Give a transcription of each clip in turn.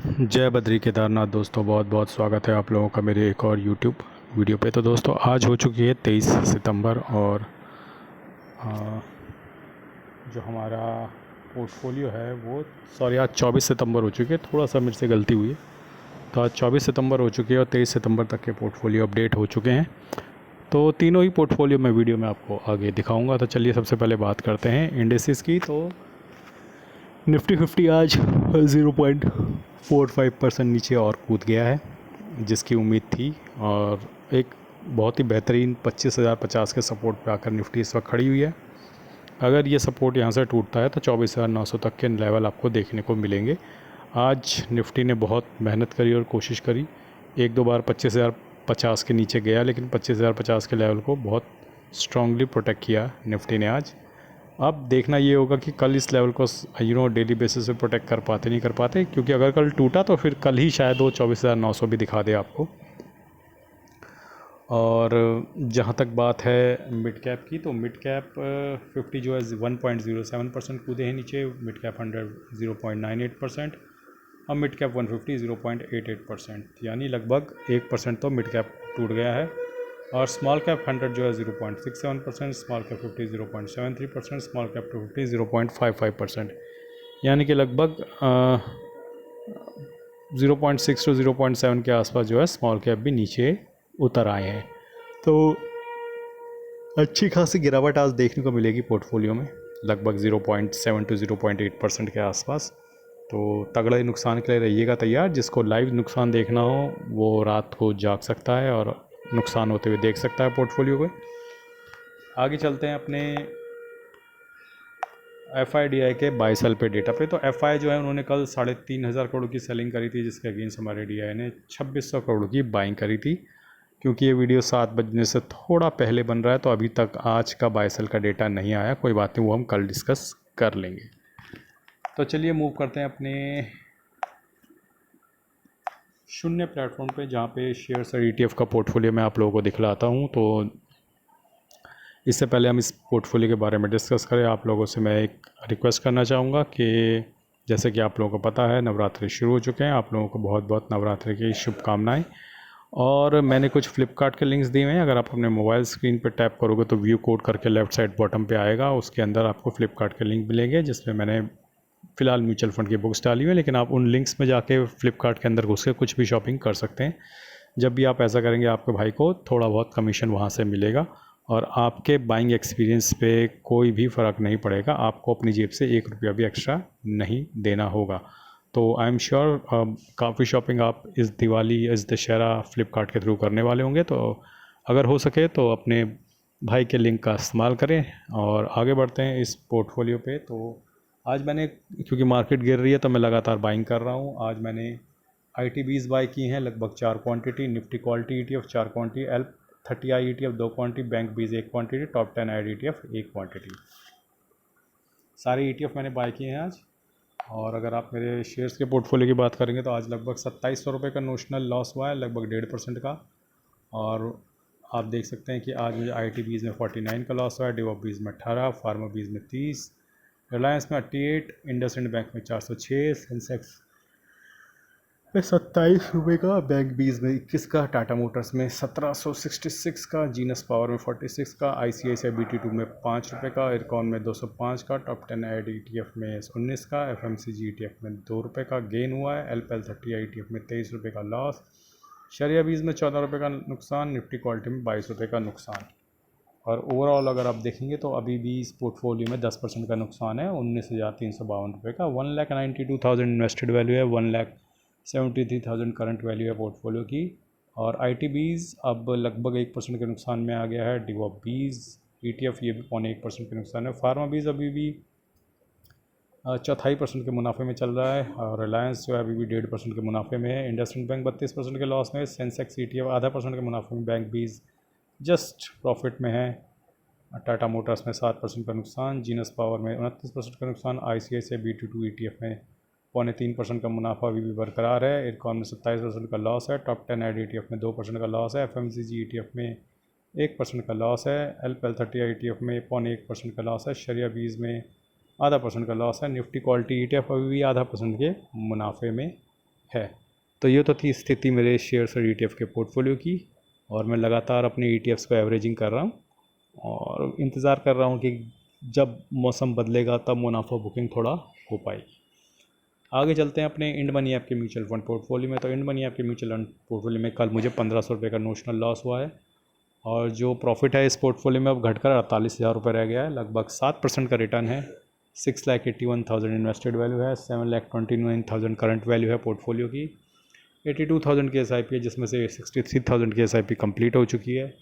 जय बद्री केदारनाथ दोस्तों, बहुत बहुत स्वागत है आप लोगों का मेरे एक और यूट्यूब वीडियो पे। तो दोस्तों आज हो चुकी है 23 सितंबर और आ, जो हमारा पोर्टफोलियो है वो सॉरी आज 24 सितंबर हो चुकी है। थोड़ा सा मेरे से गलती हुई है। तो आज 24 सितंबर हो चुकी है और 23 सितंबर तक के पोर्टफोलियो अपडेट हो चुके हैं। तो तीनों ही पोर्टफोलियो मैं वीडियो में आपको आगे दिखाऊंगा। तो चलिए सबसे पहले बात करते हैं इंडेसिस की। तो निफ्टी 50 आज 0.45% नीचे और कूद गया है, जिसकी उम्मीद थी। और एक बहुत ही बेहतरीन 25,050 के सपोर्ट पे आकर निफ्टी इस वक्त खड़ी हुई है। अगर ये सपोर्ट यहाँ से टूटता है तो 24,900 तक के लेवल आपको देखने को मिलेंगे। आज निफ्टी ने बहुत मेहनत करी और कोशिश करी, एक दो बार 25,050 के नीचे गया, लेकिन 25,050 के लेवल को बहुत स्ट्रांगली प्रोटेक्ट किया निफ्टी ने आज। अब देखना ये होगा कि कल इस लेवल को डेली बेसिस पे प्रोटेक्ट कर पाते नहीं कर पाते, क्योंकि अगर कल टूटा तो फिर कल ही शायद वो 24,900 भी दिखा दे आपको। और जहाँ तक बात है मिड कैप की, तो मिड कैप 50 जो है 1.07% कूदे हैं नीचे, मिड कैप 100 0.98%, और मिड कैप 150 0.88%, यानी लगभग 1% तो मिड कैप टूट गया है। और स्मॉल कैप 100 जो है 0.67%, स्मॉल कैप 50 0.73%, स्मॉल कैप 250 0.55%, यानी कि लगभग 0.6 टू 0.7 के आसपास जो है स्मॉल कैप भी नीचे उतर आए हैं। तो अच्छी खासी गिरावट आज देखने को मिलेगी पोर्टफोलियो में, लगभग 0.7 टू 0.8% के आसपास। तो तगड़े नुकसान के लिए रहिएगा तैयार। जिसको लाइव नुकसान देखना हो वो रात को जाग सकता है और नुकसान होते हुए देख सकता है पोर्टफोलियो को। आगे चलते हैं अपने FIDI के 22 साल पे डेटा पे। तो FI जो है उन्होंने कल 3,500 करोड़ की सेलिंग करी थी, जिसके अगेंस्ट हमारे DI ने 2,600 करोड़ की बाइंग करी थी। क्योंकि ये वीडियो 7 बजने से थोड़ा पहले बन रहा है तो अभी तक आज का 22 साल का डेटा नहीं आया। कोई बात नहीं, वो हम कल डिस्कस कर लेंगे। तो चलिए मूव करते हैं अपने शून्य प्लेटफॉर्म पे, जहाँ पे शेयर्स और ETF का पोर्टफोलियो मैं आप लोगों को दिखलाता हूँ। तो इससे पहले हम इस पोर्टफोलियो के बारे में डिस्कस करें, आप लोगों से मैं एक रिक्वेस्ट करना चाहूँगा कि जैसे कि आप लोगों को पता है नवरात्रि शुरू हो चुके हैं। आप लोगों को बहुत बहुत नवरात्रि की शुभकामनाएं। और मैंने कुछ फ्लिपकार्ट के लिंक्स दिए हैं, अगर आप अपने मोबाइल स्क्रीन पर टैप करोगे तो व्यू कोड करके लेफ़्ट साइड बॉटम पे आएगा, उसके अंदर आपको फ्लिपकार्ट के लिंक मिलेंगे, जिसमें मैंने फ़िलहाल म्यूचुअल फंड की बुक्स डाली हुई है। लेकिन आप उन लिंक्स में जाके फ्लिपकार्ट के अंदर घुस के कुछ भी शॉपिंग कर सकते हैं। जब भी आप ऐसा करेंगे आपके भाई को थोड़ा बहुत कमीशन वहाँ से मिलेगा और आपके बाइंग एक्सपीरियंस पे कोई भी फ़र्क नहीं पड़ेगा। आपको अपनी जेब से 1 रुपया भी एक्स्ट्रा नहीं देना होगा। तो आई एम श्योर काफ़ी शॉपिंग आप इस दिवाली, इस दशहरा फ्लिपकार्ट के थ्रू करने वाले होंगे। तो अगर हो सके तो अपने भाई के लिंक का इस्तेमाल करें। और आगे बढ़ते हैं इस पोर्टफोलियो पे। तो आज मैंने, क्योंकि मार्केट गिर रही है तो मैं लगातार बाइंग कर रहा हूँ। आज मैंने ITBs बाई की हैं लगभग 4 quantity, Nifty quality ETF 4 quantity, L30I ETF 2 quantity, bank बीज 1 क्वांटिटी, टॉप 10 आई ETF 1 क्वांटिटी। सारे ETF मैंने बाई किए हैं आज। और अगर आप मेरे शेयर्स के पोर्टफोलियो की बात करेंगे तो आज लगभग 2700 रुपये का नोशनल लॉस हुआ है, लगभग 1.5% का। और आप देख सकते हैं कि आज मुझे ITBs में 49 का लॉस हुआ है, DeWalt में 18, फार्मा बीज में 30, रिलायंस में 88, इंडसइंड बैंक में 406, सेंसेक्स में 27 रुपये का, बैंक बीज में 21 का, टाटा मोटर्स में 1766 का, जीनस पावर में 46 का, ICICI BT2 में 5 रुपये का, इरकॉन में 205 का, टॉप 10 ऐड ETF में 19 का, FMCG ETF में 2 रुपये का गेन हुआ है, LPL30 ETF में 23 रुपये का लॉस, शरिया बीज में 14 रुपये का नुकसान, निफ्टी क्वालिटी में 22 रुपये का नुकसान। और ओवरऑल अगर आप देखेंगे तो अभी भी इस पोर्टफोलियो में 10% का नुकसान है, 19,352 रुपये का। 1,92,000 इन्वेस्टेड वैल्यू है, 1,73,000 करंट वैल्यू है पोर्टफोलियो की। और ITBs अब लगभग 1% के नुकसान में आ गया है। DeWalt ETF ये भी 0.1% के नुकसान है। फार्मा बीज अभी भी 0.25% के मुनाफे में चल रहा है। और रिलायंस जो है अभी भी 1.5% के मुनाफे में है। इंडसइंड बैंक 32% के लॉस में, सेंसेक्स ETF आधा % के मुनाफे में, बैंक बीज जस्ट प्रॉफिट में है। टाटा मोटर्स में 7% का नुकसान, जीनस पावर में 29% का नुकसान, ICICI BT2 ETF में 0.3% का मुनाफा अभी भी बरकरार है। इरकॉन में 27% का लॉस है, टॉप 10 ऐड ETF में 2% का लॉस है, FMCG ETF में 1% का लॉस है, LPL30 ETF में 0.1% का लॉस है, शरिया बीज में 0.5% का लॉस है, निफ्टी क्वालिटी ETF अभी भी 0.5% के मुनाफे में है। तो ये तो थी स्थिति मेरे शेयर्स और ETF के पोर्टफोलियो की, और मैं लगातार अपने ETFs को एवरेजिंग कर रहा हूँ और इंतज़ार कर रहा हूँ कि जब मौसम बदलेगा तब मुनाफा बुकिंग थोड़ा हो पाएगी। आगे चलते हैं अपने इंड मनी ऐप के म्यूचुअल फंड पोर्टफोलियो में। तो इंड मनी ऐप के म्यूचुअल फंड पोर्टफोलियो में कल मुझे 1500 रुपये का नोशनल लॉस हुआ है, और जो प्रॉफिट है इस पोर्टफोलियो में अब घटकर 48,000 रुपये रह गया है। लगभग 7% का रिटर्न है। 6,81,000 इन्वेस्टेड वैल्यू है, 7,29,000 करंट वैल्यू है पोर्टफोलियो की। 82,000 की SIP है, जिसमें से 63,000 की SIP कंप्लीट हो चुकी है।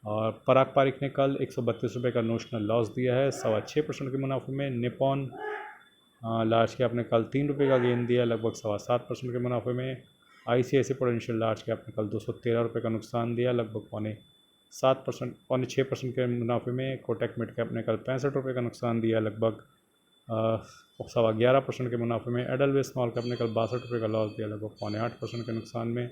और पराग पारिक ने कल 132 रुपये का नोशनल लॉस दिया है 6.25% के मुनाफे में। निपॉन लार्ज कैप ने कल 3 रुपये का गेन दिया लगभग 7.25% के मुनाफे में। ICICI प्रूडेंशियल लार्ज कैप ने कल 213 रुपये का नुकसान दिया लगभग 6% के मुनाफे में। कोटक मिड कैप ने कल 65 रुपये का नुकसान दिया लगभग 11.25% के मुनाफे में। एडलवेज स्मॉल कैप ने कल 62 रुपये का लॉस दिया लगभग 8.5% के नुकसान में।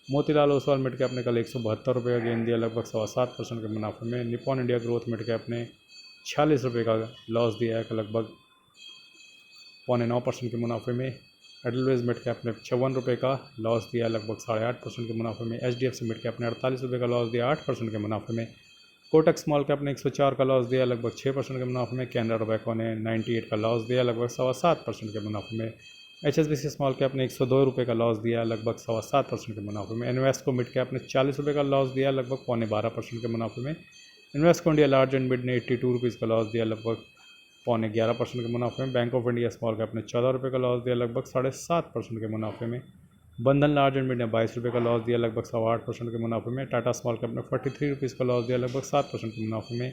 मोतीलाल ओसवाल मिड कैप ने कल 172 रुपये का गेन दिया लगभग 7.25% के मुनाफे में। Nippon India growth mid cap ने 46 रुपये का लॉस दिया है लगभग 8.25% के मुनाफे में। एडलवेज मिड कैप ने 56 रुपये का लॉस दिया लगभग 8.5% के मुनाफे में। HDFC मिड कैप ने 48 रुपये का लॉस दिया 8% के मुनाफे में। कोटक स्मॉल कैप ने 104 का लॉस दिया लगभग 6% के मुनाफे में। कैनरा टोबैको ने 98 का लॉस दिया लगभग 7.25% के मुनाफे में। HSBC स्मॉल कैप ने 102 रुपये का लॉस दिया लगभग 7.25% के मुनाफे में। इन्वेस्को मिड कैप ने 40 रुपये का लॉस दिया लगभग 12.25% के मुनाफे में। Invesco India large and mid ने 82 रुपीज़ का लॉस दिया लगभग 11.5% के मुनाफे में। Bank of India small cap ने 14 रुपये का लॉस दिया लगभग 7.5% के मुनाफे में। बंधन लार्ज एंड मिड ने 22 रुपये का लॉस दिया लगभग 8.25% के मुनाफे में। टाटा स्मॉल कैप ने 43 रुपीज़ का लॉस दिया लगभग 7% के मुनाफे में।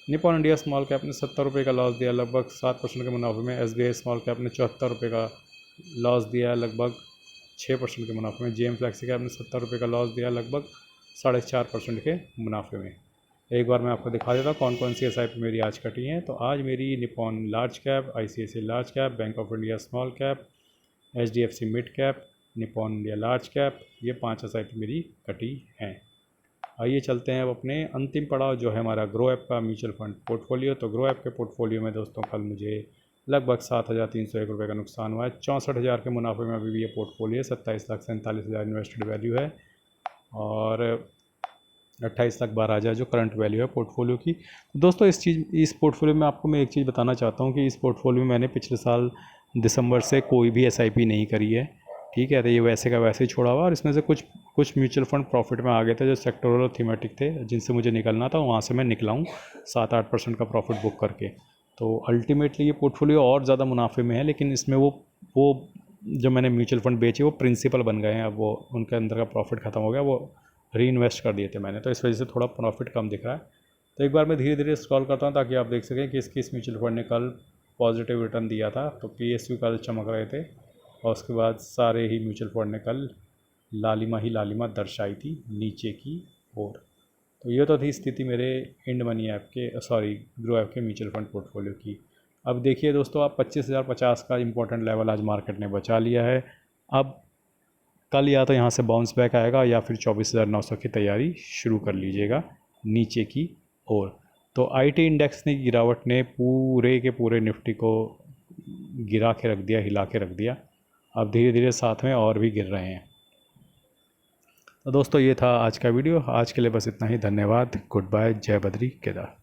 निपॉन इंडिया स्मॉल कैप ने 70 रुपये का लॉस दिया लगभग 7% के मुनाफे में। SBI स्मॉल कैप ने 74 रुपये का लॉस दिया लगभग 6% के मुनाफे में। JM फ्लेक्सी कैप ने 70 रुपये का लॉस दिया लगभग 4.5% के मुनाफे में। एक बार मैं आपको दिखा देता हूँ कौन कौन सी SIP मेरी आज कटी हैं। तो आज मेरी Nippon large cap, ICICI large cap, bank of India small cap, HDFC mid cap, Nippon India large cap, ये 5 SIP मेरी कटी हैं। आइए चलते हैं अब अपने अंतिम पड़ाव जो है हमारा ग्रो ऐप का म्यूचुअल फंड पोर्टफोलियो। तो ग्रो ऐप के पोर्टफोलियो में दोस्तों कल मुझे लगभग 7,301 रुपये का नुकसान हुआ है। 64,000 के मुनाफे में अभी भी ये पोर्टफोलियो 27,47,000 इन्वेस्टेड वैल्यू है, और 28,12,000 जो करंट वैल्यू है पोर्टफोलियो की। तो दोस्तों इस पोर्टफोलियो में आपको मैं एक चीज़ बताना चाहता हूँ कि इस पोर्टफोलियो में मैंने पिछले साल दिसंबर से कोई भी SIP नहीं करी है, ठीक है। तो ये वैसे का वैसे ही छोड़ा हुआ, और इसमें से कुछ म्यूचुअल फंड प्रॉफिट में आ गए थे जो सेक्टोरल और थीमेटिक थे, जिनसे मुझे निकलना था, वहाँ से मैं निकला हूँ 7-8% का प्रॉफिट बुक करके। तो अल्टीमेटली ये पोर्टफोलियो और ज़्यादा मुनाफे में है, लेकिन इसमें वो जो मैंने म्यूचुअल फंड बेचे वो प्रिंसिपल बन गए हैं। अब वो उनके अंदर का प्रॉफिट ख़त्म हो गया, वो री इन्वेस्ट कर दिए थे मैंने, तो इस वजह से थोड़ा प्रॉफिट कम दिख रहा है। तो एक बार मैं धीरे धीरे स्क्रॉल करता हूँ ताकि आप देख सकें कि किस म्यूचुअल फंड ने कल पॉजिटिव रिटर्न दिया था। तो PSU कल चमक रहे थे, और उसके बाद सारे ही म्यूचुअल फंड ने कल लालिमा दर्शाई थी नीचे की ओर। तो ये तो थी स्थिति मेरे इंड मनी ऐप के ग्रो ऐप के म्यूचुअल फंड पोर्टफोलियो की। अब देखिए दोस्तों, आप 25,050 का इंपॉर्टेंट लेवल आज मार्केट ने बचा लिया है। अब कल या तो यहाँ से बाउंस बैक आएगा या फिर 24,900 की तैयारी शुरू कर लीजिएगा नीचे की ओर। तो IT इंडेक्स ने गिरावट ने पूरे के पूरे निफ्टी को गिरा के रख दिया, हिला के रख दिया। अब धीरे धीरे साथ में और भी गिर रहे हैं। तो दोस्तों ये था आज का वीडियो। आज के लिए बस इतना ही। धन्यवाद। Good bye. जय बद्री केदार।